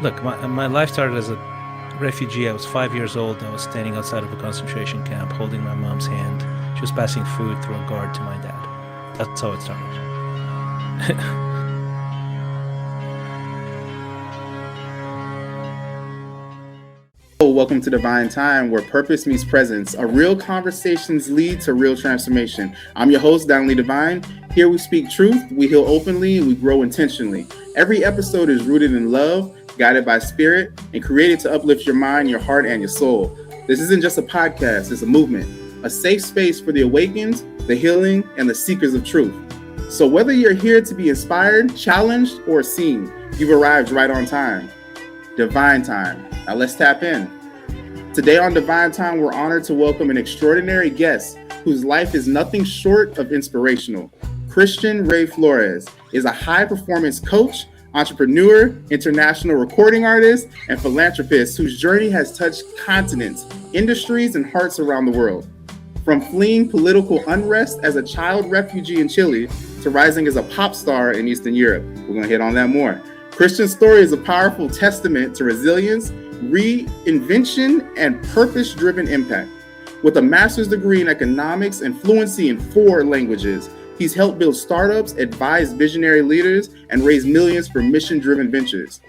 Look, my life started as a refugee. I was 5 years old. I was standing outside of a concentration camp holding my mom's hand. She was passing food through a guard to my dad. That's how it started. Welcome to Divine Time, where purpose meets presence. A real conversations lead to real transformation. I'm your host, Donnelly Divine. Here we speak truth, we heal openly, and we grow intentionally. Every episode is rooted in love, guided by spirit, and created to uplift your mind, your heart, and your soul. This isn't just a podcast, it's a movement, a safe space for the awakened, the healing, and the seekers of truth. So whether you're here to be inspired, challenged, or seen, you've arrived right on time. Divine Time. Now let's tap in. Today on Divine Time, we're honored to welcome an extraordinary guest whose life is nothing short of inspirational. Christian Ray Flores is a high-performance coach, entrepreneur, international recording artist, and philanthropist whose journey has touched continents, industries, and hearts around the world. From fleeing political unrest as a child refugee in Chile to rising as a pop star in Eastern Europe. We're going to hit on that more. Christian's story is a powerful testament to resilience, reinvention, and purpose-driven impact. With a master's degree in economics and fluency in 4 languages, he's helped build startups, advised visionary leaders, and raised millions for mission-driven ventures.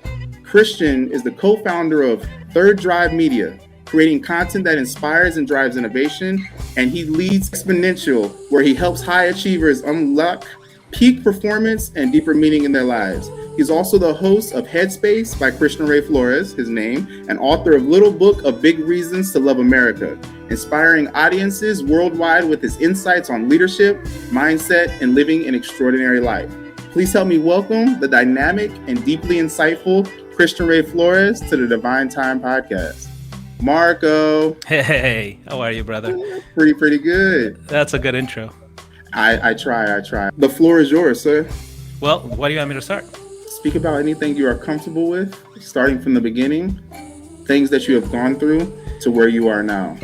Christian is the co-founder of Third Drive Media, creating content that inspires and drives innovation, and he leads Exponential, where he helps high achievers unlock peak performance and deeper meaning in their lives. He's also the host of Headspace by Christian Ray Flores, his name, and author of Little Book of Big Reasons to Love America, inspiring audiences worldwide with his insights on leadership, mindset, and living an extraordinary life. Please help me welcome the dynamic and deeply insightful Christian Ray Flores to the Divine Time podcast. Marco. Hey, how are you, brother? Pretty good. That's a good intro. I try. The floor is yours, sir. Well, what do you want me to start? Speak about anything you are comfortable with, starting from the beginning, things that you have gone through to where you are now.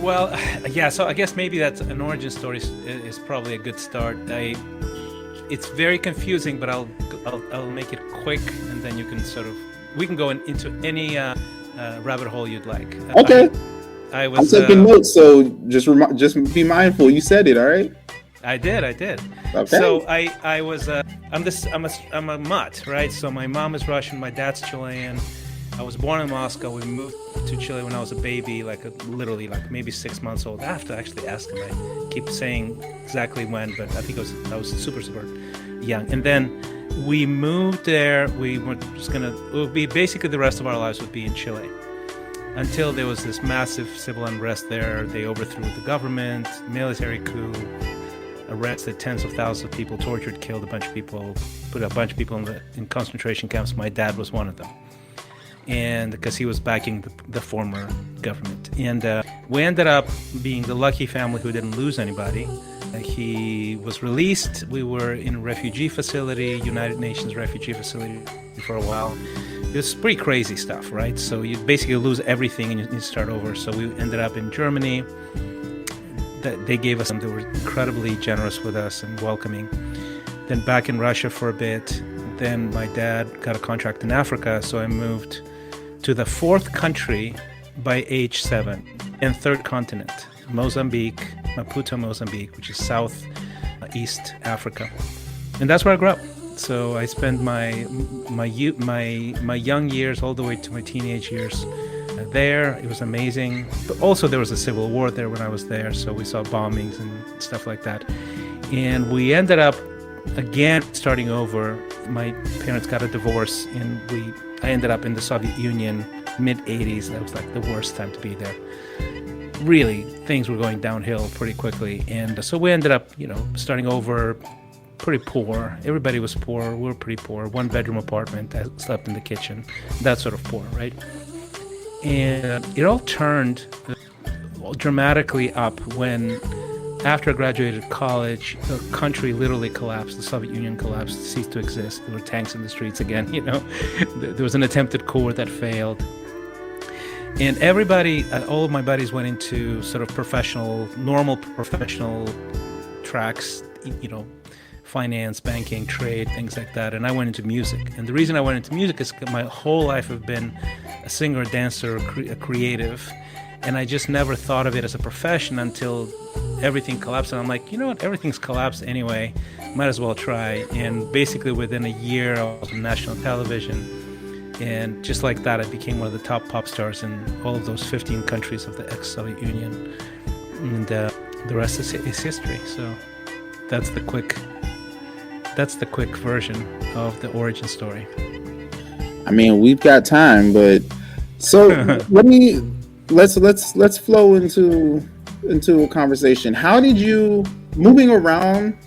Well, yeah, so I guess maybe that's an origin story is probably a good start. It's very confusing, but I'll make it quick, and then you can we can go into any rabbit hole you'd like. Okay. I'm taking notes, so just be mindful. You said it, all right? I did. Okay. So I'm a mutt, right? So my mom is Russian, my dad's Chilean. I was born in Moscow. We moved to Chile when I was a baby, literally maybe 6 months old. I have to actually ask him. I keep saying exactly when, but I think I was super young. And then we moved there. We were it would be basically the rest of our lives would be in Chile. Until there was this massive civil unrest there. They overthrew the government, military coup, arrested tens of thousands of people, tortured, killed a bunch of people, put a bunch of people in concentration camps. My dad was one of them, and because he was backing the former government. And we ended up being the lucky family who didn't lose anybody. He was released. We were in a refugee facility, United Nations refugee facility for a while. It was pretty crazy stuff, right? So you basically lose everything and you start over. So we ended up in Germany. They gave us, they were incredibly generous with us and welcoming. Then back in Russia for a bit. Then my dad got a contract in Africa, so I moved to the 4th country by age 7 and 3rd continent, Mozambique, Maputo, Mozambique, which is southeast Africa. And that's where I grew up. So I spent my young years all the way to my teenage years there. It was amazing. But also there was a civil war there when I was there, so we saw bombings and stuff like that. And we ended up again starting over. My parents got a divorce, and I ended up in the Soviet Union, mid-80s. That was like the worst time to be there. Really, things were going downhill pretty quickly, and so we ended up, starting over. Pretty poor. Everybody was poor. We were pretty poor. 1-bedroom apartment. I slept in the kitchen. That sort of poor, right? And it all turned dramatically up when, after I graduated college, the country literally collapsed. The Soviet Union collapsed, ceased to exist. There were tanks in the streets again, There was an attempted coup that failed. And everybody, all of my buddies went into sort of normal professional tracks, finance, banking, trade, things like that. And I went into music. And the reason I went into music is my whole life I've been a singer, a dancer, a creative. And I just never thought of it as a profession until everything collapsed. And I'm like, you know what? Everything's collapsed anyway. Might as well try. And basically within a year, I was on national television. And just like that, I became one of the top pop stars in all of those 15 countries of the ex-Soviet Union. And the rest is history. So that's the quick version of the origin story. I mean, we've got time, but so let's flow into a conversation. How did you, moving around,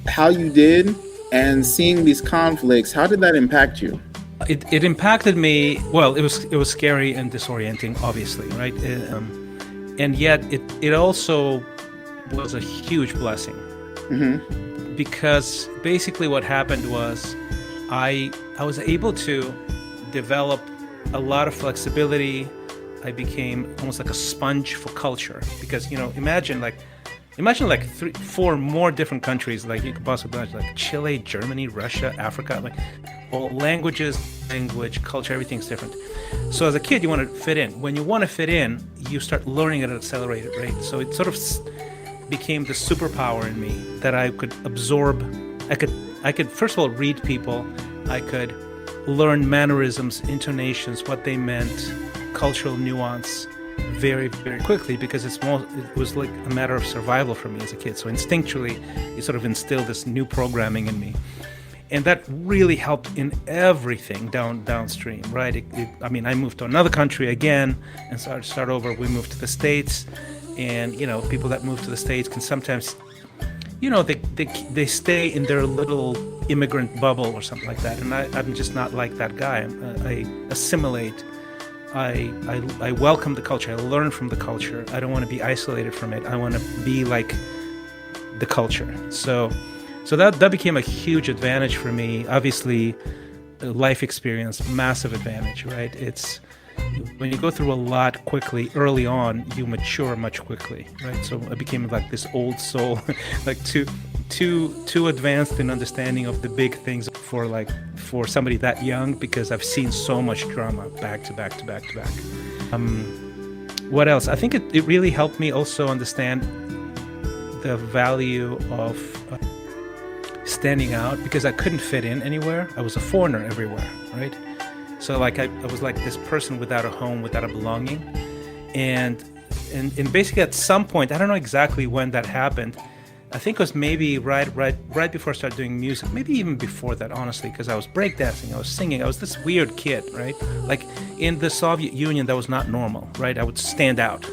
how you did, and seeing these conflicts, how did that impact you? It impacted me. Well, it was scary and disorienting, obviously, right? And yet it also was a huge blessing. Mm-hmm. Because basically what happened was I was able to develop a lot of flexibility. I became almost like a sponge for culture, because imagine like 3-4 more different countries, like you could possibly imagine, like Chile, Germany, Russia, Africa, like all language, culture, everything's different. So as a kid, you want to fit in. When you want to fit in, you start learning at an accelerated rate. So it sort of became the superpower in me that I could absorb. I could first of all read people. I could learn mannerisms, intonations, what they meant, cultural nuance very, very quickly, because it was like a matter of survival for me as a kid. So instinctually, it sort of instilled this new programming in me. And that really helped in everything downstream, right? I moved to another country again and start over. We moved to the States, and people that move to the States can sometimes, they stay in their little immigrant bubble or something like that. And I'm just not like that guy. I assimilate. I welcome the culture. I learn from the culture. I don't want to be isolated from it. I want to be like the culture. So that became a huge advantage for me. Obviously, life experience, massive advantage, right? It's when you go through a lot quickly early on, you mature much quickly, right? So I became like this old soul, like too advanced in understanding of the big things for somebody that young, because I've seen so much drama back to back to back to back. What else? I think it really helped me also understand the value of standing out, because I couldn't fit in anywhere. I was a foreigner everywhere, right? So like I was like this person without a home, without a belonging. And basically at some point, I don't know exactly when that happened. I think it was maybe right before I started doing music, maybe even before that, honestly, because I was breakdancing, I was singing, I was this weird kid, right? Like in the Soviet Union, that was not normal, right? I would stand out.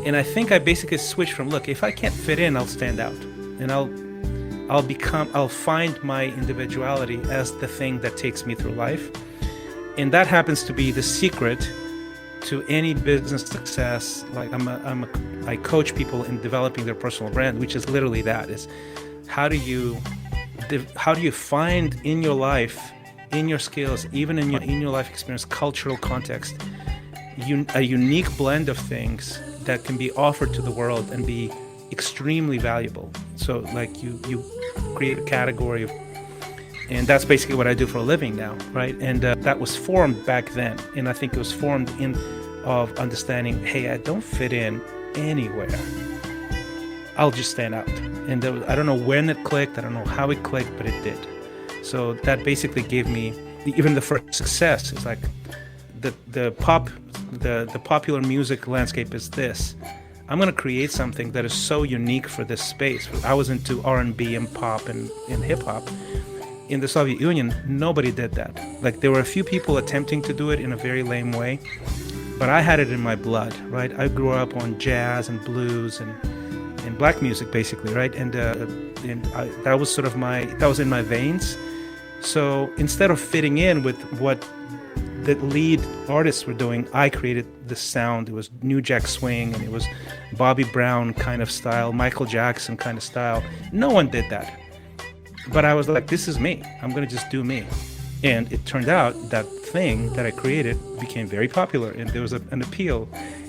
And I think I basically switched from, look, if I can't fit in, I'll stand out. And I'll find my individuality as the thing that takes me through life. And that happens to be the secret to any business success. Like I coach people in developing their personal brand, which is literally that, is how do you find in your life, in your skills, even in your life experience, cultural context, a unique blend of things that can be offered to the world and be extremely valuable. So like you create a category of, and that's basically what I do for a living now, right? And that was formed back then, and I think it was formed of understanding, hey, I don't fit in anywhere. I'll just stand out. And I don't know when it clicked, I don't know how it clicked, but it did. So that basically gave me even the first success. It's like the popular music landscape is this. I'm going to create something that is so unique for this space. I was into R&B and pop and hip hop. In the Soviet Union, nobody did that. Like there were a few people attempting to do it in a very lame way, but I had it in my blood, right? I grew up on jazz and blues and black music, basically, right? And that was that was in my veins. So instead of fitting in with what the lead artists were doing, I created this sound. It was New Jack Swing, and it was Bobby Brown kind of style, Michael Jackson kind of style. No one did that. But I was like, this is me. I'm going to just do me. And it turned out that thing that I created became very popular, and there was an appeal,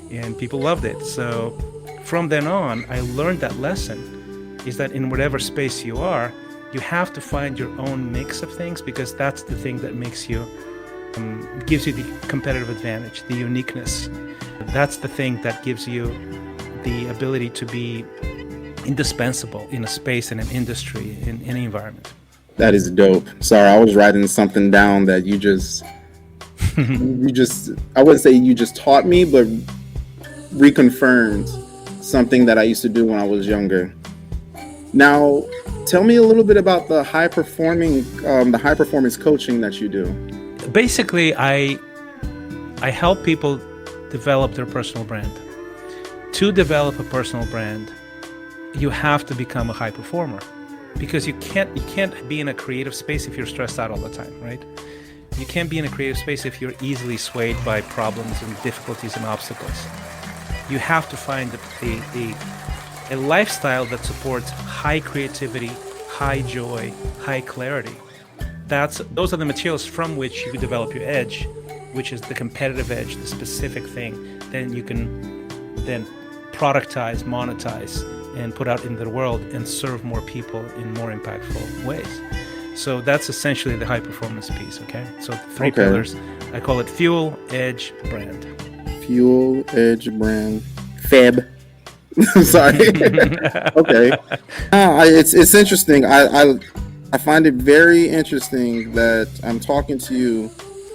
and people loved it. So from then on, I learned that lesson, is that in whatever space you are, You have to find your own mix of things, because that's the thing that makes you, gives you the competitive advantage, the uniqueness. That's the thing that gives you the ability to be indispensable in a space, in an industry, in any environment. That is dope. Sorry, I was writing something down that you just I wouldn't say you just taught me, but reconfirmed something that I used to do when I was younger. Now, tell me a little bit about the high performance coaching that you do. Basically, I help people develop their personal brand. To develop a personal brand, you have to become a high performer, because you can't be in a creative space if you're stressed out all the time, right? You can't be in a creative space if you're easily swayed by problems and difficulties and obstacles. You have to find a lifestyle that supports high creativity, high joy, high clarity. Those are the materials from which you develop your edge, which is the competitive edge, the specific thing. Then you can then productize, monetize, and put out into the world and serve more people in more impactful ways. So that's essentially the high performance piece, okay? So the three pillars, I call it fuel, edge, brand. Fuel, edge, brand, feb. Sorry. Okay. It's interesting. I find it very interesting that I'm talking to you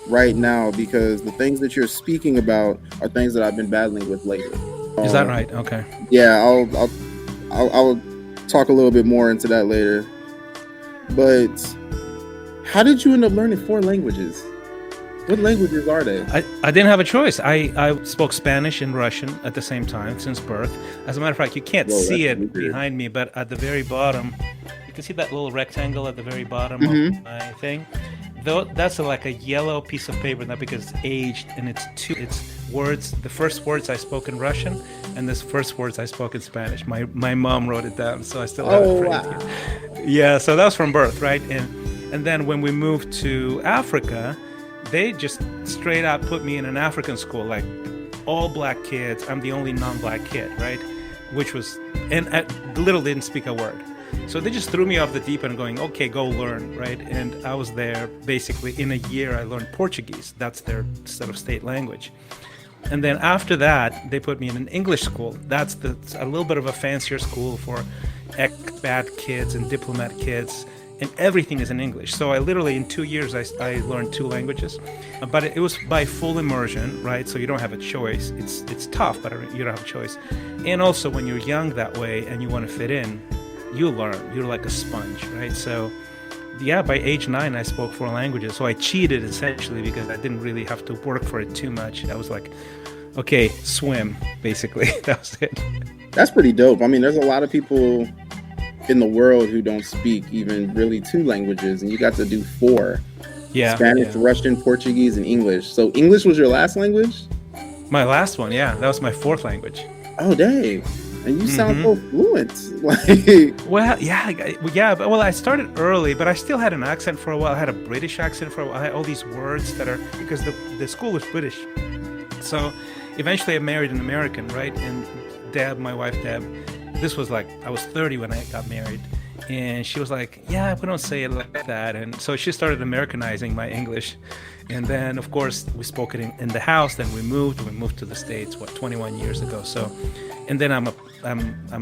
right now, because the things that you're speaking about are things that I've been battling with lately. Is that right? Okay. Yeah, I'll talk a little bit more into that later. But how did you end up learning 4 languages? What languages are they? I didn't have a choice. I spoke Spanish and Russian at the same time since birth. As a matter of fact, you can't see it behind me, but at the very bottom, you can see that little rectangle at the very bottom of my thing. Though that's like a yellow piece of paper now, because it's aged, and it's words. The first words I spoke in Russian, and the first words I spoke in Spanish. My mom wrote it down, so I still have it. Wow. Yeah, so that was from birth, right? And then when we moved to Africa, they just straight up put me in an African school, like all black kids. I'm the only non-black kid, right? And I literally didn't speak a word. So they just threw me off the deep end going, okay, go learn, right? And I was there basically in a year. I learned Portuguese. That's their sort of state language. And then after that, they put me in an English school. That's a little bit of a fancier school for expat kids and diplomat kids. And everything is in English. So I literally, in 2 years, I learned 2 languages. But it was by full immersion, right? So you don't have a choice. It's tough, but you don't have a choice. And also, when you're young that way and you want to fit in, you learn. You're like a sponge, right? So, yeah, by age 9, I spoke 4 languages. So I cheated, essentially, because I didn't really have to work for it too much. I was like, okay, swim, basically. That was it. That's pretty dope. I mean, there's a lot of people in the world who don't speak even really 2 languages, and you got to do 4. Yeah. Spanish, Russian, Portuguese, and English. So English was your last language? My last one, yeah. That was my 4th language. Oh, dang. And you sound so fluent. Well, yeah. Well, I started early, but I still had an accent for a while. I had a British accent for a while. I had all these words that are, because the school was British. So eventually I married an American, right? And Deb, my wife Deb, this was like, I was 30 when I got married. And she was like, yeah, we don't say it like that. And so she started Americanizing my English. And then, of course, we spoke it in the house. Then we moved to the States, 21 years ago. So, and then I'm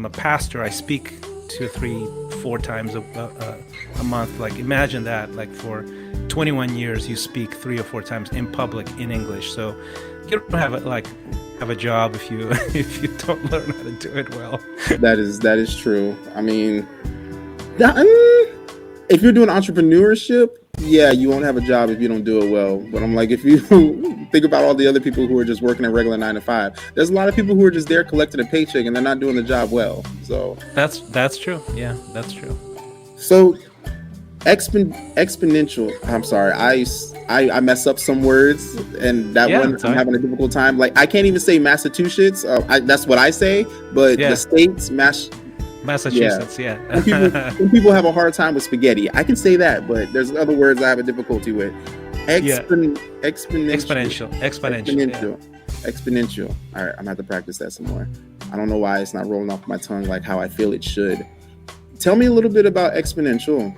a pastor. I speak 2, 3, 4 times a month. Like, imagine that, like for 21 years, you speak 3 or 4 times in public in English. So you don't have a job if you don't learn how to do it well. That is true. I mean, if you're doing entrepreneurship, yeah, you won't have a job if you don't do it well. But I'm like, if you think about all the other people who are just working a regular 9 to 5, there's a lot of people who are just there collecting a paycheck and they're not doing the job well. So that's true. Yeah, that's true. So exponential. I'm sorry, I mess up some words, and that one I'm having a difficult time. Like, I can't even say Massachusetts. That's what I say, but the states Massachusetts, yeah. Some people have a hard time with spaghetti. I can say that, but there's other words I have a difficulty with. Exponential. All right, I'm gonna have to practice that some more. I don't know why it's not rolling off my tongue like how I feel it should. tell me a little bit about Exponential.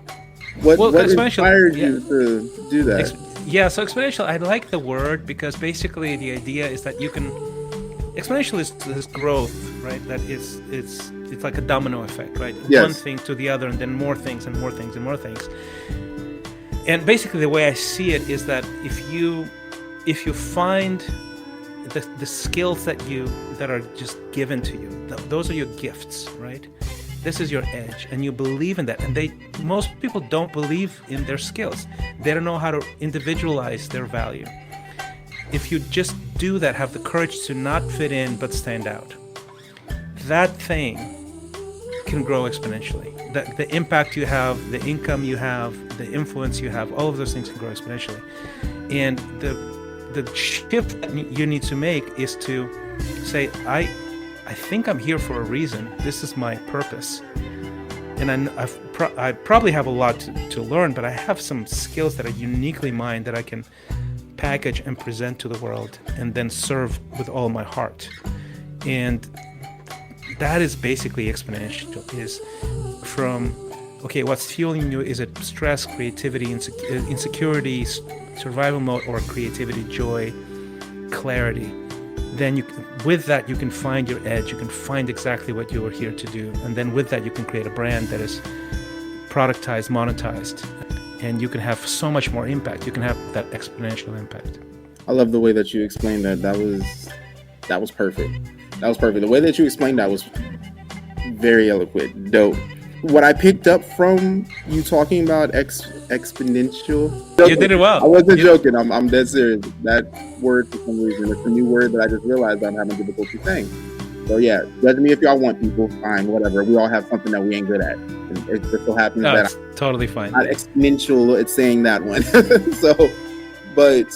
What inspired you to do that? So exponential, I like the word because basically the idea is that you can, exponential is this growth, right? That it's like a domino effect, right? Yes. One thing to the other, and then more things and more things and more things. And basically the way I see it is that if you find the skills that are just given to you, those are your gifts, right? This is your edge, and you believe in that. And most people don't believe in their skills. They don't know how to individualize their value. If you just do that, have the courage to not fit in but stand out, that thing can grow exponentially. The impact you have, the income you have, the influence you have, all of those things can grow exponentially. And the shift that you need to make is to say, I think I'm here for a reason. This is my purpose. And I probably have a lot to learn, but I have some skills that are uniquely mine that I can package and present to the world and then serve with all my heart. And that is basically exponential, is from, okay, what's fueling you? Is it stress, creativity, insecurity, survival mode, or creativity, joy, clarity? Then with that, you can find your edge. You can find exactly what you are here to do. And then with that, you can create a brand that is productized, monetized, and you can have so much more impact. You can have that exponential impact. I love the way that you explained that. That was perfect. That was perfect. The way that you explained that was very eloquent. Dope. What I picked up from you talking about exponential. You did it well. I wasn't joking. I'm dead serious. That word, for some reason, it's a new word that I just realized I'm having difficulty saying. So yeah, judge me if y'all want, people. Fine, whatever. We all have something that we ain't good at. And it just so happens that it's totally fine. Not exponential at saying that one. But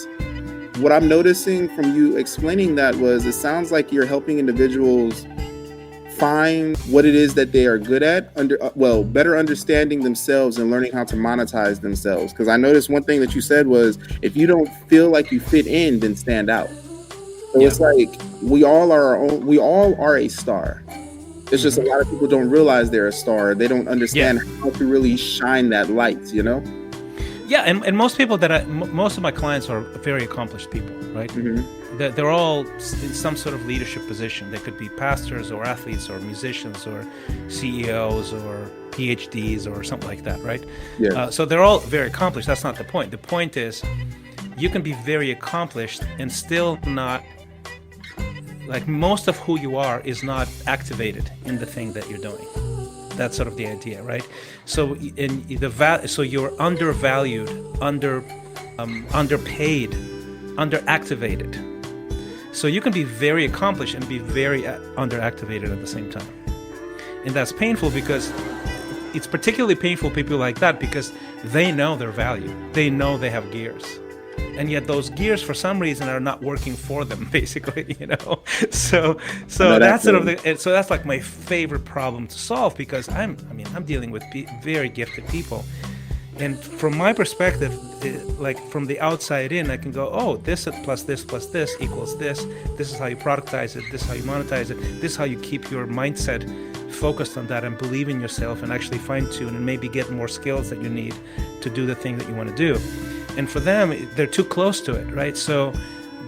what I'm noticing from you explaining that was, it sounds like you're helping individuals find what it is that they are good at, better understanding themselves and learning how to monetize themselves. Because I noticed one thing that you said was, if you don't feel like you fit in, then stand out. So It's like we all are a star. It's just a lot of people don't realize they're a star. They don't understand how to really shine that light, you know? Yeah, and most people most of my clients are very accomplished people, right? Mm-hmm. They're all in some sort of leadership position. They could be pastors or athletes or musicians or CEOs or PhDs or something like that, right? Yeah. So they're all very accomplished. That's not the point. The point is, you can be very accomplished and still not, like, most of who you are is not activated in the thing that you're doing. That's sort of the idea, right? So so you're undervalued, underpaid, underactivated. So you can be very accomplished and be very underactivated at the same time. And that's painful, because it's particularly painful for people like that, because they know their value. They know they have gears. And yet those gears, for some reason, are not working for them, basically, you know? So that's sort of so that's like my favorite problem to solve, because I'm dealing with very gifted people. And from my perspective, like from the outside in, I can go, oh, this plus this plus this equals this. This is how you productize it. This is how you monetize it. This is how you keep your mindset focused on that and believe in yourself and actually fine tune and maybe get more skills that you need to do the thing that you want to do. And for them, they're too close to it, right? So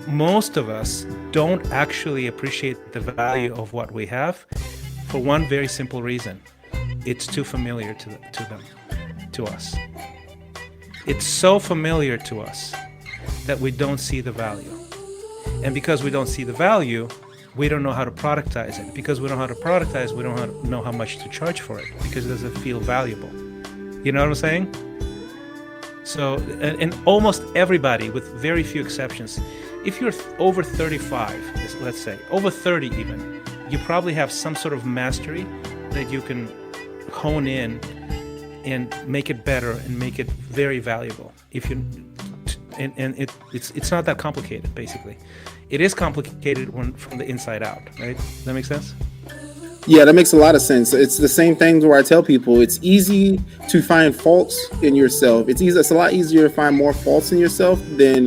most of us don't actually appreciate the value of what we have for one very simple reason. It's too familiar to them, to us. It's so familiar to us that we don't see the value. And because we don't see the value, we don't know how to productize it. Because we don't know how to productize, we don't know how much to charge for it, because it doesn't feel valuable. You know what I'm saying? So, and almost everybody, with very few exceptions, if you're over 35, let's say, over 30 even, you probably have some sort of mastery that you can hone in and make it better and make it very valuable. It's not that complicated, basically. It is complicated from the inside out, right? Does that make sense? Yeah, that makes a lot of sense. It's the same thing where I tell people it's easy to find faults in yourself. It's a lot easier to find more faults in yourself than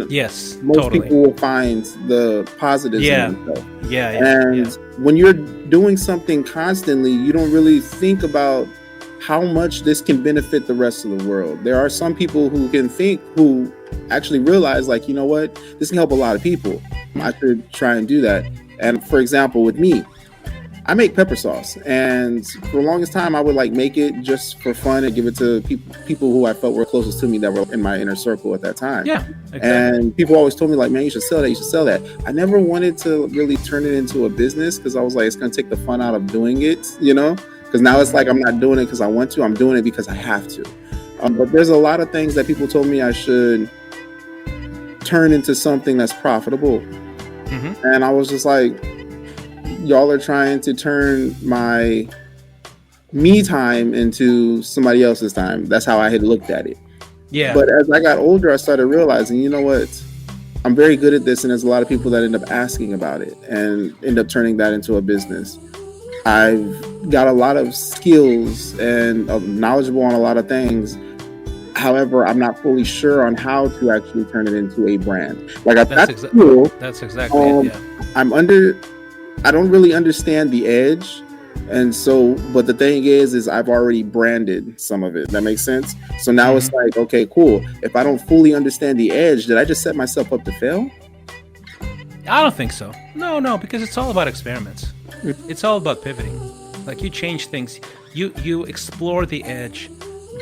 most people will find the positives in yourself. And when you're doing something constantly, you don't really think about how much this can benefit the rest of the world. There are some people who actually realize, like, you know what, this can help a lot of people. I should try and do that. And for example, with me, I make pepper sauce, and for the longest time I would like make it just for fun and give it to people who I felt were closest to me, that were in my inner circle at that time. Yeah, exactly. And people always told me, like, man, you should sell that, you should sell that. I never wanted to really turn it into a business, because I was like, it's going to take the fun out of doing it, you know, because now it's like I'm not doing it because I want to, I'm doing it because I have to. But there's a lot of things that people told me I should turn into something that's profitable. Mm-hmm. And I was just like, y'all are trying to turn my me time into somebody else's time. That's how I had looked at it. Yeah. But as I got older, I started realizing, you know what? I'm very good at this, and there's a lot of people that end up asking about it and end up turning that into a business. I've got a lot of skills and knowledgeable on a lot of things. However, I'm not fully sure on how to actually turn it into a brand. Like, that's exactly it, yeah. I don't really understand the edge. And so, but the thing is I've already branded some of it. That makes sense. So now It's like, okay, cool. If I don't fully understand the edge, did I just set myself up to fail? I don't think so. No, because it's all about experiments. It's all about pivoting. Like, you change things. You explore the edge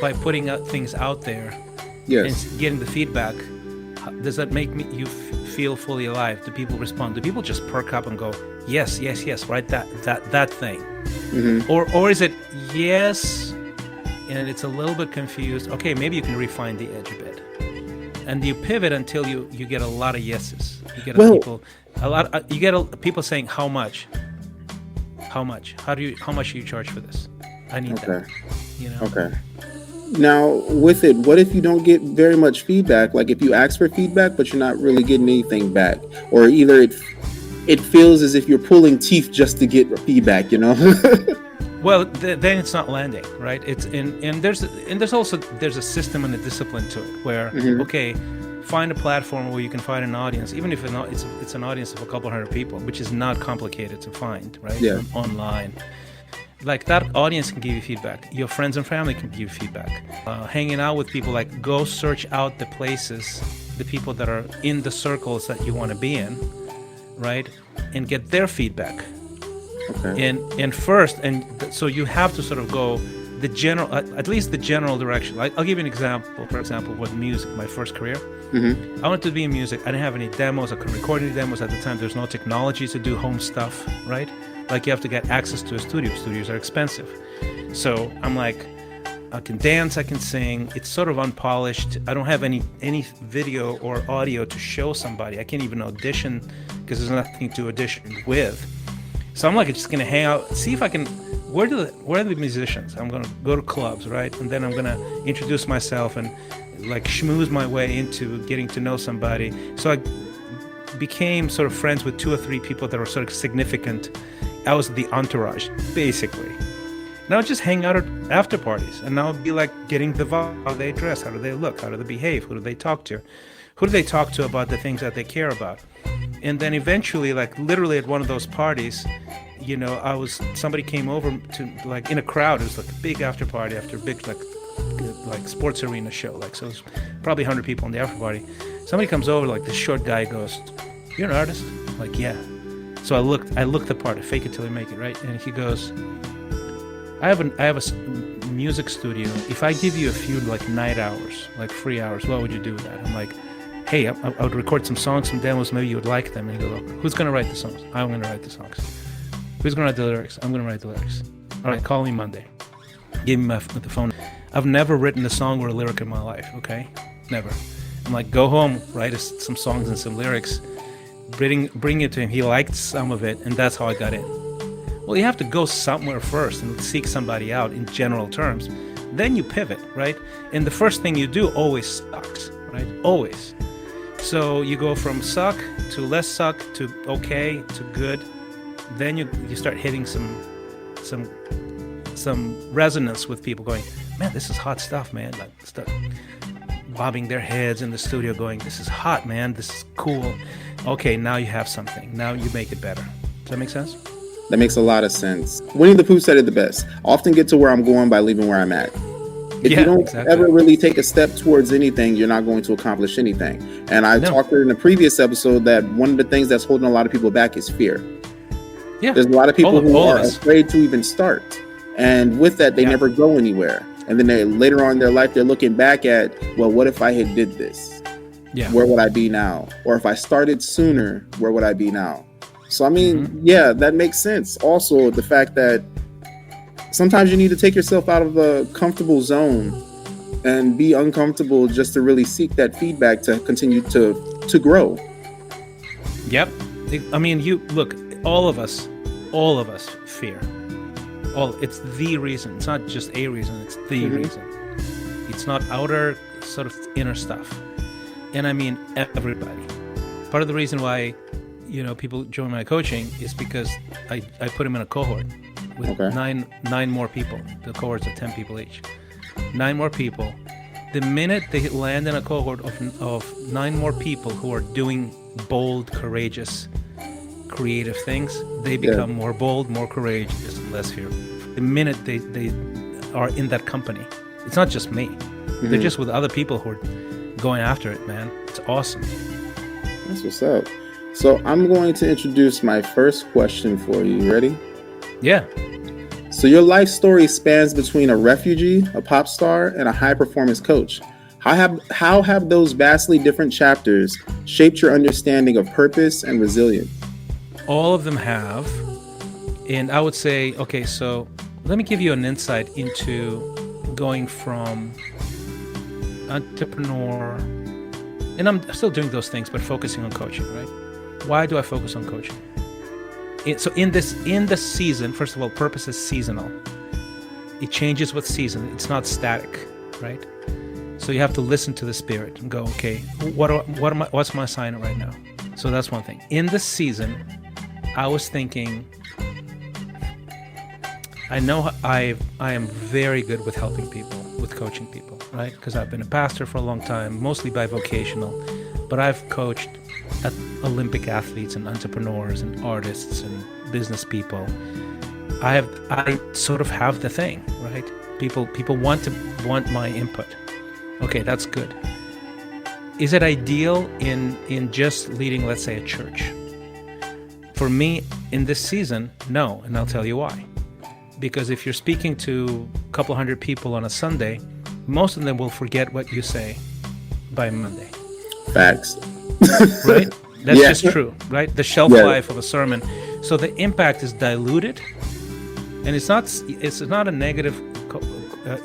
by putting things out there. Yes. And getting the feedback. Does that make you feel fully alive? Do people respond? Do people just perk up and go, yes, right, that thing? Mm-hmm. Or is it yes, and it's a little bit confused? Okay, maybe you can refine the edge a bit, and you pivot until you get a lot of yeses. You get people saying, how much? How much do you charge for this? I need that. You know. Okay. Now, with it, what if you don't get very much feedback? Like, if you ask for feedback, but you're not really getting anything back, or either it feels as if you're pulling teeth just to get feedback, you know? Well, then it's not landing, right? There's a system and a discipline to it where, okay, find a platform where you can find an audience, even if it's an audience of a couple hundred people, which is not complicated to find, right? Yeah. Online. Like, that audience can give you feedback. Your friends and family can give you feedback. Hanging out with people, like, go search out the places, the people that are in the circles that you want to be in, right? And get their feedback. Okay. So you have to sort of go at least the general direction. I'll give you an example. For example, with music, my first career. I wanted to be in music. I didn't have any demos. I couldn't record any demos at the time. There's no technology to do home stuff, right? Like, you have to get access to a studio. Studios are expensive. So I'm like, I can dance, I can sing. It's sort of unpolished. I don't have any video or audio to show somebody. I can't even audition because there's nothing to audition with. So I'm like, just gonna hang out, see if I can. Where are the musicians? I'm gonna go to clubs, right? And then I'm gonna introduce myself and like schmooze my way into getting to know somebody. So I became sort of friends with 2 or 3 people that were sort of significant. I was the entourage, basically. Now just hang out at after parties, and now be like getting the vibe. How they dress, how do they look, how do they behave, who do they talk to, about the things that they care about. And then eventually, like literally at one of those parties, you know, somebody came over to, like, in a crowd. It was like a big after party after a big like sports arena show. Like, so it was probably 100 people in the after party. Somebody comes over, like this short guy goes, "You're an artist?" I'm like, yeah. So I looked the part, fake it till you make it, right? And he goes, I have a music studio. If I give you a few like night hours, like free hours, what would you do with that? I'm like, hey, I would record some songs, some demos, maybe you would like them. And he goes, look, who's going to write the songs? I'm going to write the songs. Who's going to write the lyrics? I'm going to write the lyrics. All right, call me Monday. Give me the phone. I've never written a song or a lyric in my life, okay? Never. I'm like, go home, write some songs and some lyrics, bring it to him. He liked some of it, and that's how I got in. Well, you have to go somewhere first and seek somebody out in general terms. Then you pivot, right? And the first thing you do always sucks, right? Always. So you go from suck to less suck to okay to good. Then you start hitting some resonance with people going, man, this is hot stuff, man. Like, start bobbing their heads in the studio going, this is hot, man. This is cool. Okay, now you have something. Now you make it better. Does that make sense? That makes a lot of sense. Winnie the Pooh said it the best. Often get to where I'm going by leaving where I'm at. If you don't ever really take a step towards anything, you're not going to accomplish anything. And I talked in a previous episode that one of the things that's holding a lot of people back is fear. Yeah. There's a lot of people who are afraid to even start. And with that, they never go anywhere. And then later on in their life, they're looking back at, well, what if I had did this? Yeah. Where would I be now? Or if I started sooner, where would I be now? So, I mean, yeah, that makes sense. Also, the fact that sometimes you need to take yourself out of the comfortable zone and be uncomfortable just to really seek that feedback to continue to grow. Yep. I mean, you look, all of us fear. It's the reason. It's not just a reason, it's the reason. It's not outer, sort of inner stuff. And I mean, everybody. Part of the reason why, people join my coaching is because I put them in a cohort with nine more people. The cohorts are 10 people each. 9 more people. The minute they land in a cohort of 9 more people who are doing bold, courageous, creative things, they become more bold, more courageous, and less fearful. The minute they are in that company, it's not just me. They're just with other people who are going after it, man. It's awesome. That's what's up. So I'm going to introduce my first question for you. Ready? Yeah. So your life story spans between a refugee, a pop star, and a high-performance coach. How have those vastly different chapters shaped your understanding of purpose and resilience? All of them have. And I would say, okay, so let me give you an insight into going from entrepreneur, and I'm still doing those things, but focusing on coaching, right? Why do I focus on coaching? So in the season, first of all, purpose is seasonal. It changes with season. It's not static, right? So you have to listen to the spirit and go, okay, what's my assignment right now? So that's one thing. In this season, I was thinking, I know I am very good with helping people, with coaching people, right? Because I've been a pastor for a long time, mostly bivocational, but I've coached at Olympic athletes and entrepreneurs and artists and business people. I sort of have the thing, right? People want my input. Okay, that's good. Is it ideal in just leading, let's say, a church? For me, in this season, no, and I'll tell you why. Because if you're speaking to a couple hundred people on a Sunday, most of them will forget what you say by Monday. Facts. Right? That's just true, right? The shelf life of a sermon. So the impact is diluted, and it's not a negative.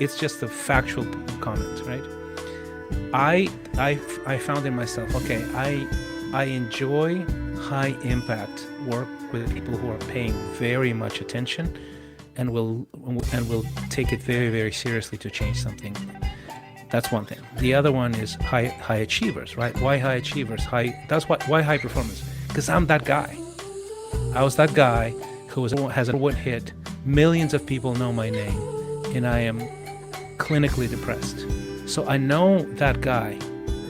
It's just a factual comment, right? I found in myself, okay, I enjoy high impact work with people who are paying very much attention and will take it very, very seriously to change something. That's one thing. The other one is high achievers, right? Why high achievers? Why high performance? Because I'm that guy. I was that guy who has a one hit. Millions of people know my name, and I am clinically depressed. So I know that guy,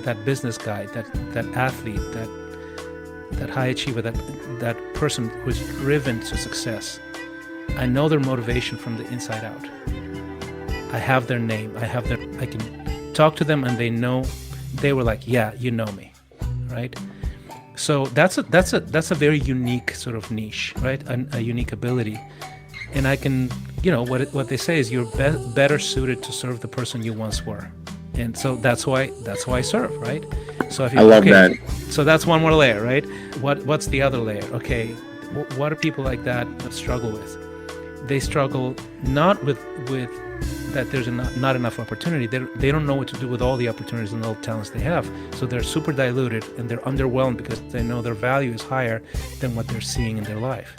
that business guy, that athlete, that high achiever, that person who's driven to success. I know their motivation from the inside out. I have their name. I can talk to them, and they were like, yeah, you know me, right? So that's a very unique sort of niche, right? A unique ability, and I can, what they say is you're better suited to serve the person you once were, and so that's why I serve, right? So I love that. So that's one more layer, right? What's the other layer? Okay, what do people like that struggle with? They struggle not with that there's not enough opportunity. They don't know what to do with all the opportunities and all the talents they have. So they're super diluted and they're underwhelmed because they know their value is higher than what they're seeing in their life.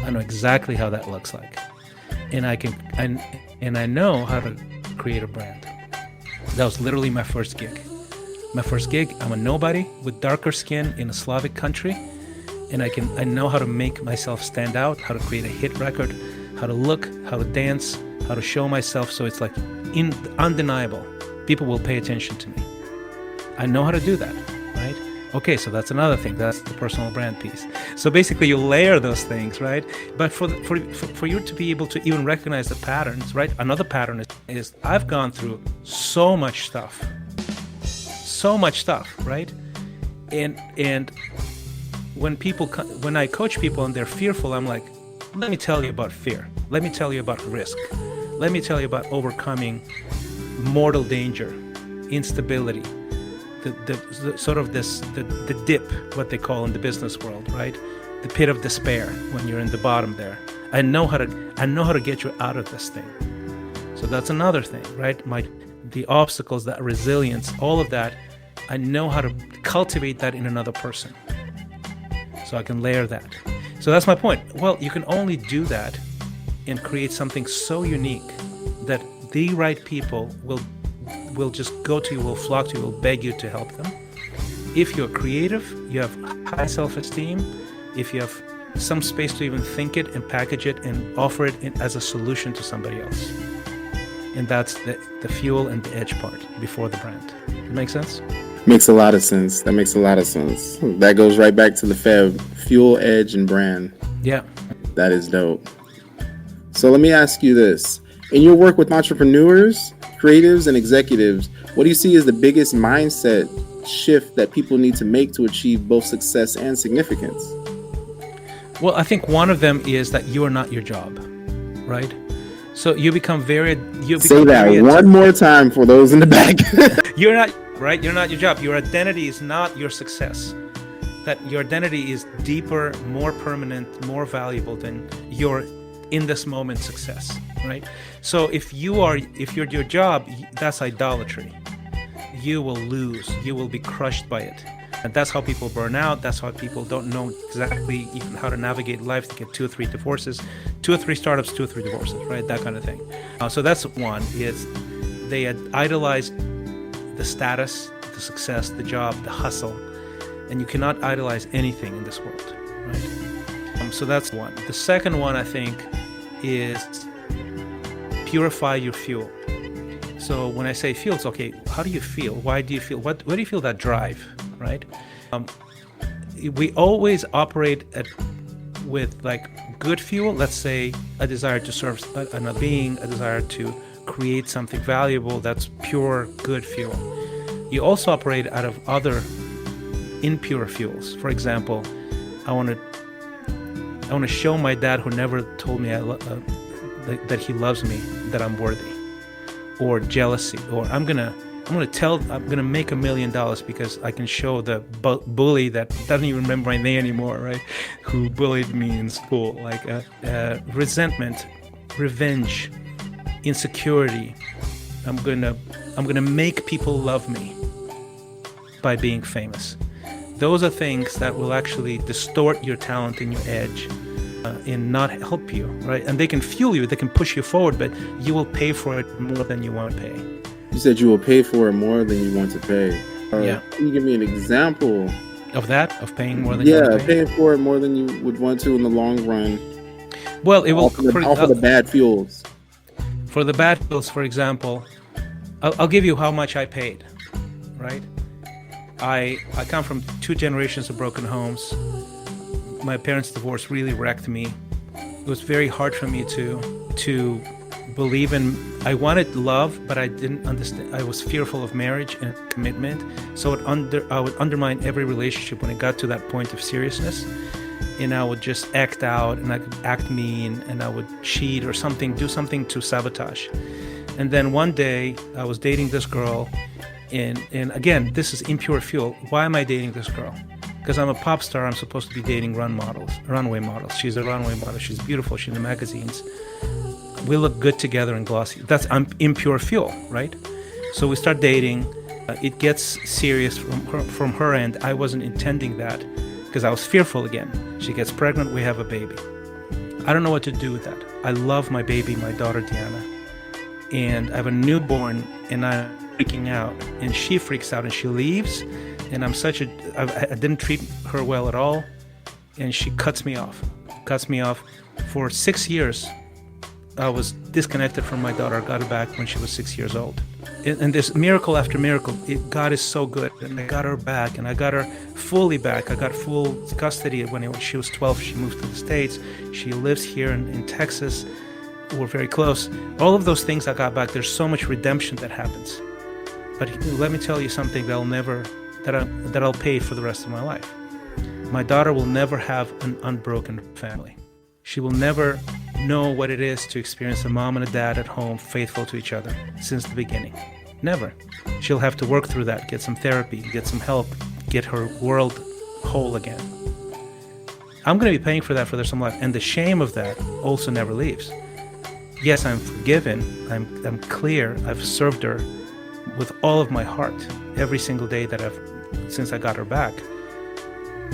I know exactly how that looks like, and I know how to create a brand. That was literally my first gig. I'm a nobody with darker skin in a Slavic country, and I know how to make myself stand out, how to create a hit record, how to look, how to dance, how to show myself so it's like undeniable. People will pay attention to me. I know how to do that, right? Okay, so that's another thing. That's the personal brand piece. So basically, you layer those things, right? But for you to be able to even recognize the patterns, right? Another pattern is I've gone through so much stuff, right? And when I coach people and they're fearful, I'm like, let me tell you about fear. Let me tell you about risk. Let me tell you about overcoming mortal danger, instability. The sort of the dip, what they call in the business world, right? The pit of despair when you're in the bottom there. I know how to get you out of this thing. So that's another thing, right? The obstacles, that resilience, all of that, I know how to cultivate that in another person. So I can layer that. So that's my point. Well, you can only do that and create something so unique that the right people will just go to you, will flock to you, will beg you to help them. If you're creative, you have high self-esteem, if you have some space to even think it and package it and offer it as a solution to somebody else. And that's the fuel and the edge part before the brand. Does that make sense? Makes a lot of sense. That makes a lot of sense. That goes right back to the FEB, fuel, edge, and brand. Yeah. That is dope. So let me ask you this. In your work with entrepreneurs, creatives, and executives, what do you see as the biggest mindset shift that people need to make to achieve both success and significance? Well, I think one of them is that you are not your job, right? So you become Say that one more time for those in the back. You're not, right? You're not your job. Your identity is not your success. That your identity is deeper, more permanent, more valuable than your in this moment success, right? So if you're your job, that's idolatry. You will lose. You will be crushed by it. And that's how people burn out. That's how people don't know exactly even how to navigate life. They get 2 or 3 divorces, 2 or 3 startups, 2 or 3 divorces, right? That kind of thing. So that's one. Is they idolize the status, the success, the job, the hustle, and you cannot idolize anything in this world, right? So that's one. The second one, I think, is purify your fuel. So when I say fuel, it's okay, how do you feel? Why do you feel? Where do you feel that drive, right? We always operate with like good fuel, let's say a desire to serve another being, a desire to create something valuable, that's pure good fuel. You also operate out of other impure fuels. For example, I want to show my dad, who never told me that he loves me, that I'm worthy. Or jealousy, or I'm gonna make $1 million because I can show the bully that doesn't even remember my name anymore, right? Who bullied me in school, like resentment, revenge, insecurity. I'm gonna make people love me by being famous. Those are things that will actually distort your talent and your edge. And not help you, right? And they can fuel you, they can push you forward, but you will pay for it more than you want to pay. You said you will pay for it more than you want to pay. Yeah. Can you give me an example of that? Of paying more than you want to pay? Paying for it more than you would want to in the long run. Well, it will offer the bad fuels. For the bad fuels, for example, I'll give you how much I paid, right? I come from 2 generations of broken homes. My parents' divorce really wrecked me. It was very hard for me to believe in. I wanted love, but I didn't understand. I was fearful of marriage and commitment, so I would undermine every relationship when it got to that point of seriousness, and I would just act out, and I could act mean, and I would cheat or something, do something to sabotage. And then one day, I was dating this girl, and again, this is impure fuel. Why am I dating this girl? Because I'm a pop star, I'm supposed to be dating runway models. She's a runway model. She's beautiful. She's in the magazines. We look good together and glossy. That's impure fuel, right? So we start dating. It gets serious from her end. I wasn't intending that because I was fearful again. She gets pregnant. We have a baby. I don't know what to do with that. I love my baby, my daughter Diana, and I have a newborn, and I'm freaking out, and she freaks out, and she leaves. And I didn't treat her well at all, and she cuts me off. For 6 years. I was disconnected from my daughter. I got her back when she was 6 years old. and this miracle after miracle, God is so good. And I got her back, and I got her fully back. I got full custody when she was 12. She moved to the States. She lives here in Texas. We're very close. All of those things I got back. There's so much redemption that happens. But let me tell you something that I'll pay for the rest of my life. My daughter will never have an unbroken family. She will never know what it is to experience a mom and a dad at home faithful to each other since the beginning. Never. She'll have to work through that, get some therapy, get some help, get her world whole again. I'm going to be paying for that for the rest of my life, and the shame of that also never leaves. Yes, I'm forgiven. I'm clear. I've served her with all of my heart every single day since I got her back.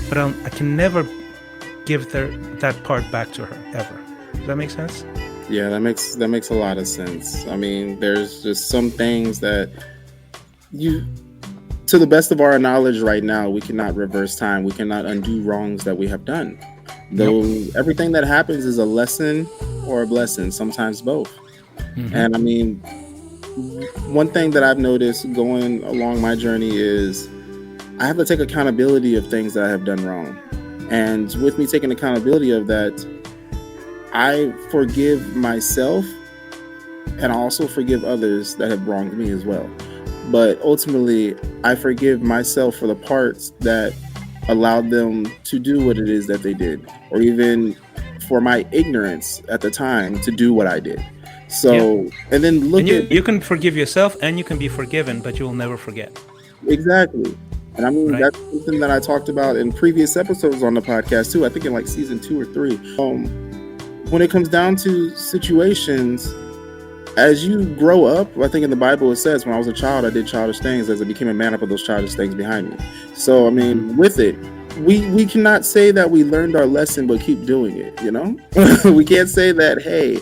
But I can never give that part back to her ever. Does that make sense? Yeah, that makes a lot of sense. I mean, there's just some things that to the best of our knowledge right now, we cannot reverse time. We cannot undo wrongs that we have done. Though everything that happens is a lesson or a blessing, sometimes both. Mm-hmm. And I mean, one thing that I've noticed going along my journey is I have to take accountability of things that I have done wrong. And with me taking accountability of that, I forgive myself, and I also forgive others that have wronged me as well. But ultimately, I forgive myself for the parts that allowed them to do what it is that they did, or even for my ignorance at the time to do what I did. So, and then you can forgive yourself and you can be forgiven, but you will never forget. Exactly. And I mean, right. That's something that I talked about in previous episodes on the podcast too. I think in like season 2 or 3. When it comes down to situations, as you grow up, I think in the Bible it says, when I was a child, I did childish things. As I became a man, I put those childish things behind me. So, I mean, with it, we cannot say that we learned our lesson, but keep doing it, you know? We can't say that, hey,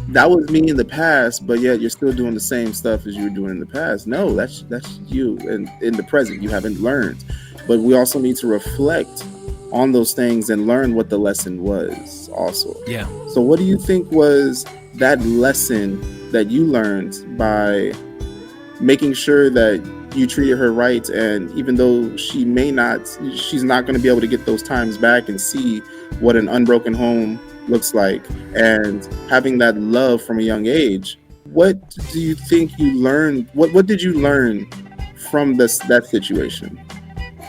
that was me in the past, but yet you're still doing the same stuff as you were doing in the past. No, that's you. And in the present, you haven't learned. But we also need to reflect on those things and learn what the lesson was also. Yeah. So what do you think was that lesson that you learned by making sure that you treated her right? And even though she's not going to be able to get those times back and see what an unbroken home looks like, and having that love from a young age, what do you think you learned? What did you learn from that situation?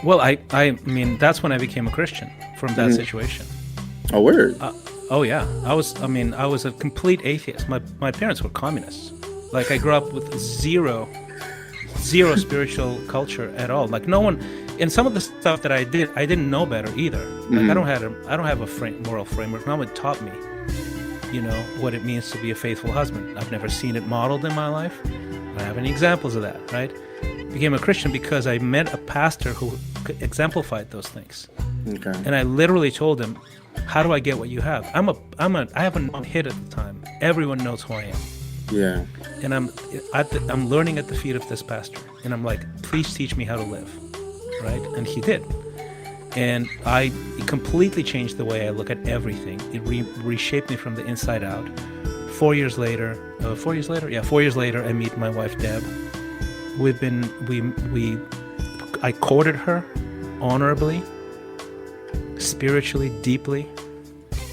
Well, I mean, that's when I became a Christian, from that situation. Oh, word. Oh yeah, I was a complete atheist. My parents were communists. Like, I grew up with zero spiritual culture at all. Like, no one. And some of the stuff that I did, I didn't know better either. Like, I don't have a moral framework. No one taught me, what it means to be a faithful husband. I've never seen it modeled in my life. I don't have any examples of that, right? Became a Christian because I met a pastor who exemplified those things. Okay. And I literally told him, how do I get what you have? I have a known hit at the time. Everyone knows who I am. Yeah. And I'm learning at the feet of this pastor. And I'm like, please teach me how to live. Right? And he did. And it completely changed the way I look at everything. It reshaped me from the inside out. 4 years later, I meet my wife, Deb. I courted her honorably, spiritually, deeply.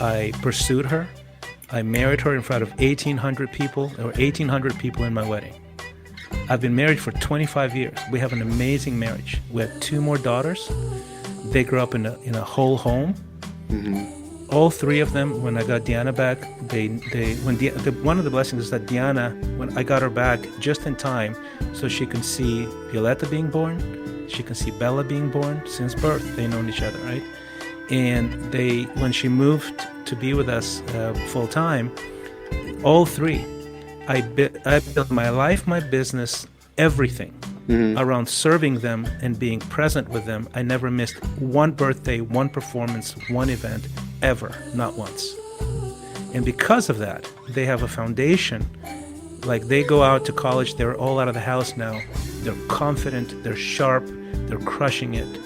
I pursued her. I married her in front of 1,800 people. There were 1,800 people in my wedding. I've been married for 25 years. We have an amazing marriage. We have 2 more daughters. They grew up in a whole home. Mm-hmm. All 3 of them, when I got Diana back, one of the blessings is that Diana, when I got her back just in time, so she can see Violetta being born, she can see Bella being born. Since birth, they've known each other, right? And when she moved to be with us full time, all 3. I built my life, my business, everything around serving them and being present with them. I never missed one birthday, one performance, one event, ever, not once. And because of that, they have a foundation. Like, they go out to college, they're all out of the house now. They're confident, they're sharp, they're crushing it.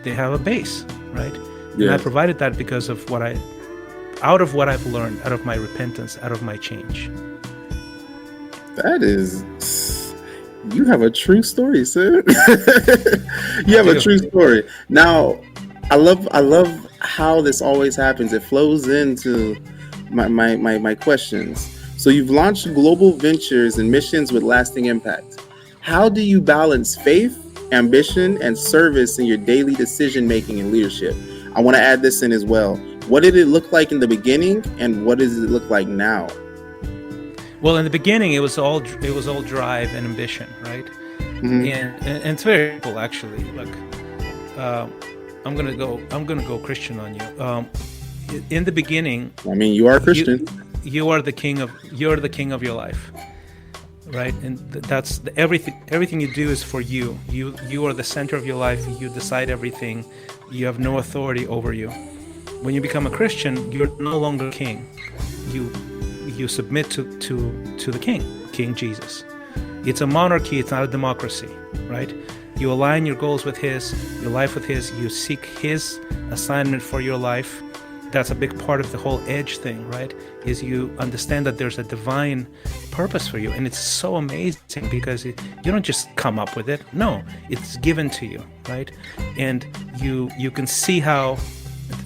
They have a base, right? Yeah. And I provided that because of out of what I've learned, out of my repentance, out of my change. That is, You have a true story, sir. You have a true story. Now, I love how this always happens. It flows into my questions. So you've launched global ventures and missions with lasting impact. How do you balance faith, ambition, and service in your daily decision making and leadership? I want to add this in as well. What did it look like in the beginning, and what does it look like now? Well, in the beginning, it was all drive and ambition, right? Mm-hmm. And it's very simple, actually. Look, I'm gonna go Christian on you. In the beginning, I mean, you are a Christian. You're the king of your life, right? And that's everything you do is for you. You are the center of your life. You decide everything. You have no authority over you. When you become a Christian, you're no longer king. You submit to the King Jesus. It's a monarchy. It's not a democracy, right? You align your goals with His, your life with His. You seek His assignment for your life. That's a big part of the whole edge thing, right? Is you understand that there's a divine purpose for you, and it's so amazing because you don't just come up with it. No, it's given to you, right? And you can see how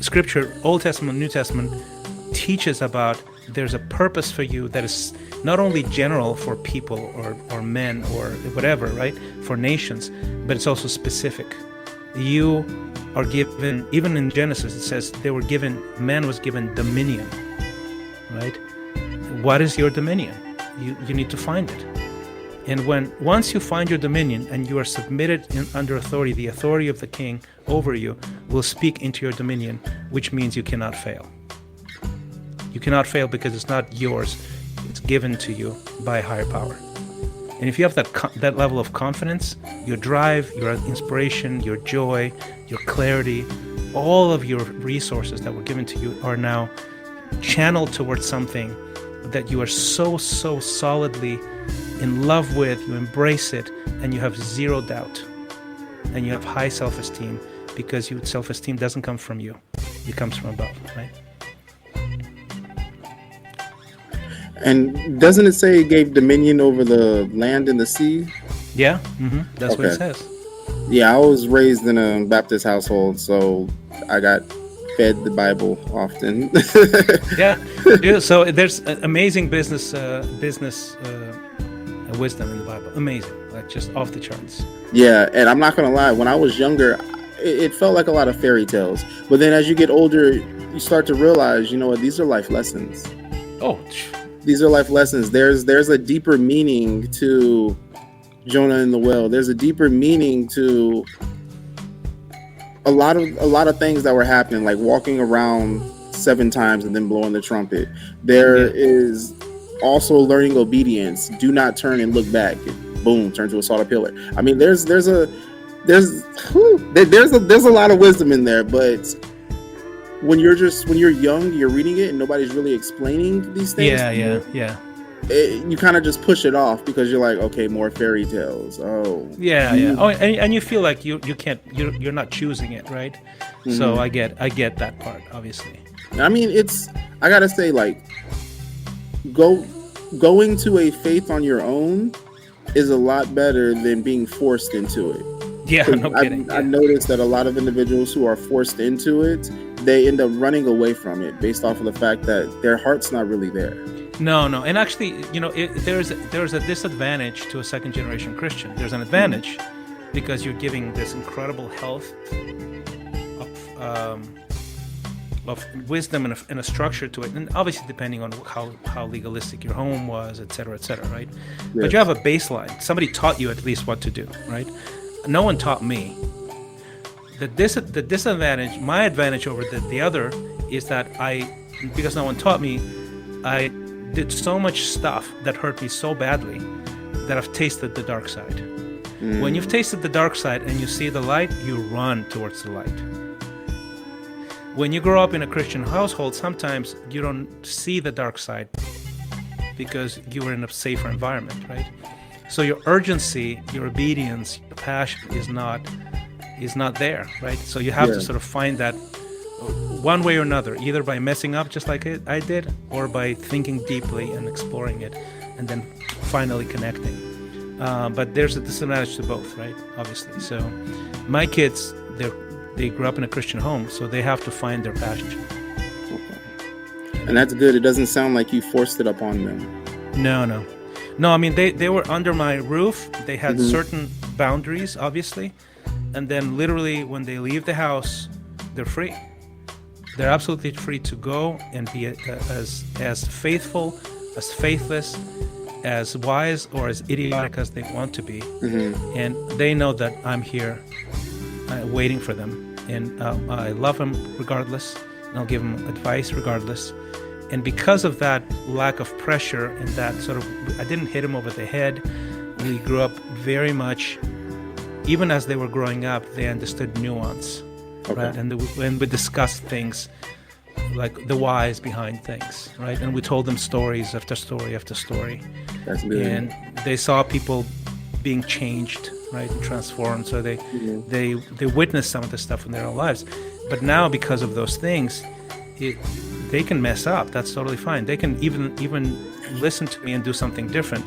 Scripture, Old Testament, New Testament, teaches about there's a purpose for you that is not only general for people or men or whatever, right? For nations, but it's also specific. You are given, even in Genesis, it says man was given dominion, right? What is your dominion? You need to find it. And once you find your dominion and you are submitted under authority, the authority of the King over you will speak into your dominion, which means you cannot fail. You cannot fail because it's not yours. It's given to you by a higher power. And if you have that level of confidence, your drive, your inspiration, your joy, your clarity, all of your resources that were given to you are now channeled towards something that you are so solidly in love with, you embrace it, and you have zero doubt. And you have high self-esteem because self-esteem doesn't come from you. It comes from above, right? And doesn't it say it gave dominion over the land and the sea? Yeah, that's what it says. Yeah, I was raised in a Baptist household, so I got fed the Bible often. Yeah. So there's amazing business wisdom in the Bible. Amazing, like just off the charts. Yeah, and I'm not gonna lie. When I was younger, it felt like a lot of fairy tales. But then as you get older, you start to realize, you know what? These are life lessons. Oh. These are life lessons. There's a deeper meaning to Jonah in the well. There's a deeper meaning to a lot of things that were happening, like walking around 7 times and then blowing the trumpet. There is also learning obedience. Do not turn and look back. Boom, turn to a solid pillar. I mean, there's a lot of wisdom in there, but when you're young, you're reading it and nobody's really explaining these things. Yeah. You kind of just push it off because you're like, okay, more fairy tales. Oh, yeah. Oh, and you feel like you're not choosing it, right? Mm-hmm. So I get that part, obviously. I mean, I gotta say, like, going to a faith on your own is a lot better than being forced into it. Yeah, no kidding. I noticed that a lot of individuals who are forced into it, they end up running away from it based off of the fact that their heart's not really there. No, and actually, there's a disadvantage to a second generation Christian. There's an advantage because you're giving this incredible health of wisdom and a structure to it, and obviously depending on how legalistic your home was, et cetera, right? Yes. But you have a baseline. Somebody taught you at least what to do, right? No one taught me. The disadvantage, my advantage over the other, is that because no one taught me, I did so much stuff that hurt me so badly that I've tasted the dark side. When you've tasted the dark side and you see the light, you run towards the light. When you grow up in a Christian household, sometimes you don't see the dark side because you were in a safer environment, right? So your urgency, your obedience, your passion is not there, right? So you have to sort of find that one way or another, either by messing up just like I did, or by thinking deeply and exploring it, and then finally connecting. But there's a disadvantage to both, right? Obviously. So my kids, they grew up in a Christian home, so they have to find their passion. Okay. And that's good. It doesn't sound like you forced it upon them. No. I mean, they were under my roof. They had certain boundaries, obviously, and then literally when they leave the house, they're free. They're absolutely free to go and be as faithful, as faithless, as wise, or as idiotic as they want to be. And they know that I'm here waiting for them. And I love them regardless, and I'll give them advice regardless. And because of that lack of pressure and that sort of, I didn't hit them over the head. We grew up very much, even as they were growing up, they understood nuance, right? And we discussed things like the whys behind things, right? And we told them stories after story after story. That's good. And they saw people being changed, right, and transformed. So they witnessed some of the stuff in their own lives. But now, because of those things, they can mess up. That's totally fine. They can even listen to me and do something different.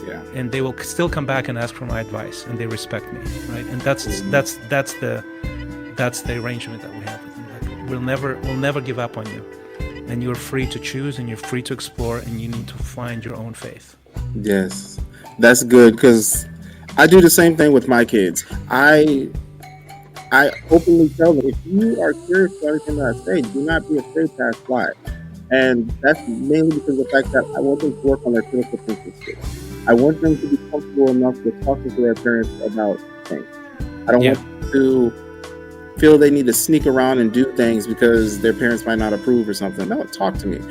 Yeah. And they will still come back and ask for my advice, and they respect me, right? And that's the arrangement that we have with them. Like, we'll never give up on you, and you're free to choose, and you're free to explore, and you need to find your own faith. Yes, that's good, because I do the same thing with my kids. I openly tell them, if you are curious about everything that I say, do not be afraid to ask why. And that's mainly because of the fact that I want them to work on their critical thinking skills. I want them to be comfortable enough with talking to their parents about things. I don't want them to feel they need to sneak around and do things because their parents might not approve or something. No, talk to me.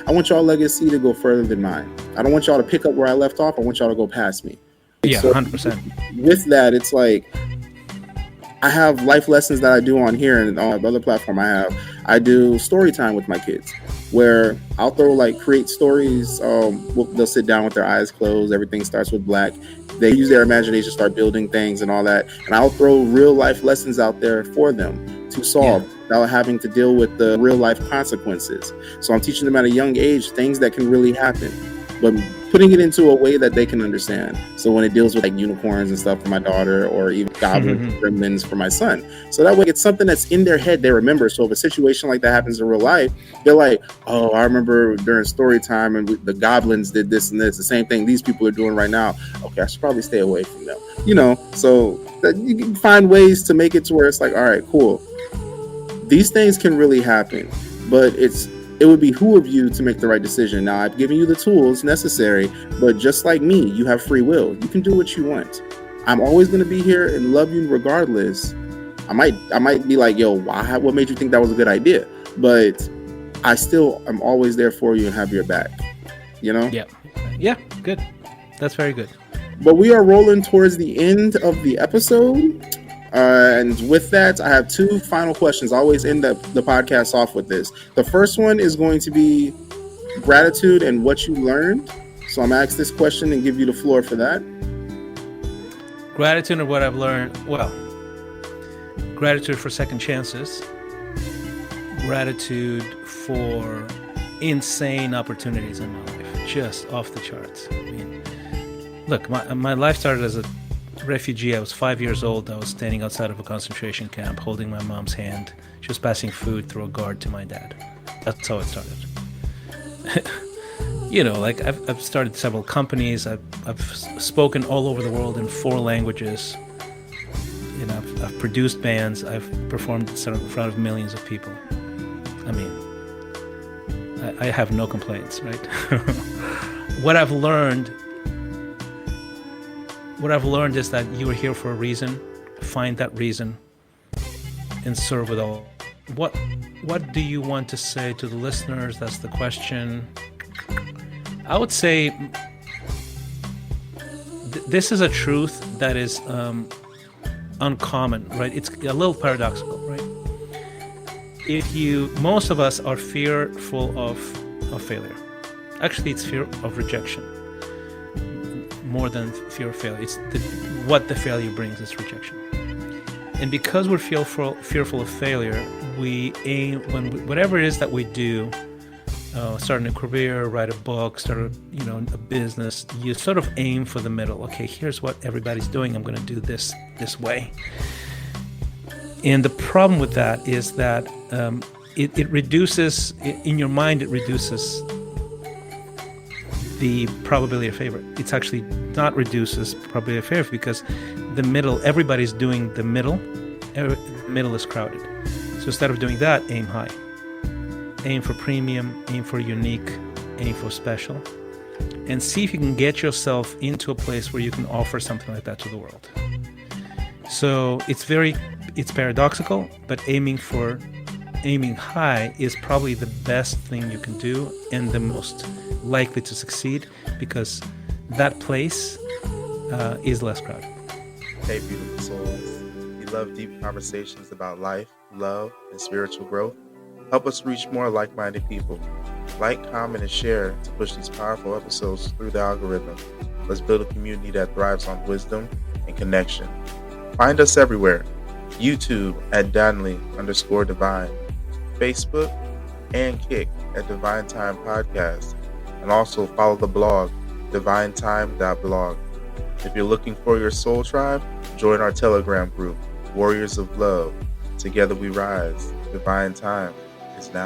I want y'all legacy to go further than mine. I don't want y'all to pick up where I left off. I want y'all to go past me. Yeah, so 100%. With that, it's like, I have life lessons that I do on here, and on the other platform I do story time with my kids, where I'll throw create stories. They'll sit down with their eyes closed. Everything starts with black. They use their imagination, start building things and all that. And I'll throw real life lessons out there for them to solve without having to deal with the real life consequences. So I'm teaching them at a young age things that can really happen, but putting it into a way that they can understand. So when it deals with unicorns and stuff for my daughter, or even goblins and gremlins for my son. So that way it's something that's in their head, they remember. So if a situation like that happens in real life, they're like, oh, I remember during story time and the goblins did this and this, the same thing these people are doing right now. Okay, I should probably stay away from them. So that you can find ways to make it to where it's like, all right, cool. These things can really happen, but it would behoove you to make the right decision. Now, I've given you the tools necessary, but just like me, you have free will. You can do what you want. I'm always going to be here and love you regardless. I might be like, yo, what made you think that was a good idea? But I still am always there for you and have your back, Yeah, good. That's very good. But we are rolling towards the end of the episode. And with that, I have two final questions. I always end the podcast off with this. The first one is going to be gratitude and what you learned. So I'm going to ask this question and give you the floor for that. Gratitude and what I've learned. Well, gratitude for second chances. Gratitude for insane opportunities in my life. Just off the charts. I mean, look, my life started as a refugee. I was 5 years old. I was standing outside of a concentration camp holding my mom's hand. She was passing food through a guard to my dad. That's how it started. I've started several companies. I've spoken all over the world in 4 languages. I've produced bands. I've performed in front of millions of people. I mean, I have no complaints, right? What I've learned is that you are here for a reason. Find that reason and serve with all. What do you want to say to the listeners? That's the question. I would say this is a truth that is uncommon, right? It's a little paradoxical, right? Most of us are fearful of failure. Actually, it's fear of rejection. More than fear of failure. It's what the failure brings is rejection. And because we're fearful of failure, we aim, whatever it is that we do, start a new career, write a book, start a business, you sort of aim for the middle. Okay, here's what everybody's doing. I'm going to do this way. And the problem with that is that it reduces, in your mind, it reduces the probability of failure. It's actually not reduces probability of failure because the middle, everybody's doing the middle. The middle is crowded. So instead of doing that, aim high. Aim for premium, aim for unique, aim for special, and see if you can get yourself into a place where you can offer something like that to the world. So it's paradoxical, but aiming high is probably the best thing you can do and the most likely to succeed because that place is less crowded. Hey, beautiful souls. We love deep conversations about life, love, and spiritual growth. Help us reach more like-minded people. Like, comment, and share to push these powerful episodes through the algorithm. Let's build a community that thrives on wisdom and connection. Find us everywhere. YouTube at Danley_Divine. Facebook and Kick at Divine Time Podcast. And also follow the blog, divinetime.blog. If you're looking for your soul tribe, join our Telegram group, Warriors of Love. Together we rise. Divine Time is now.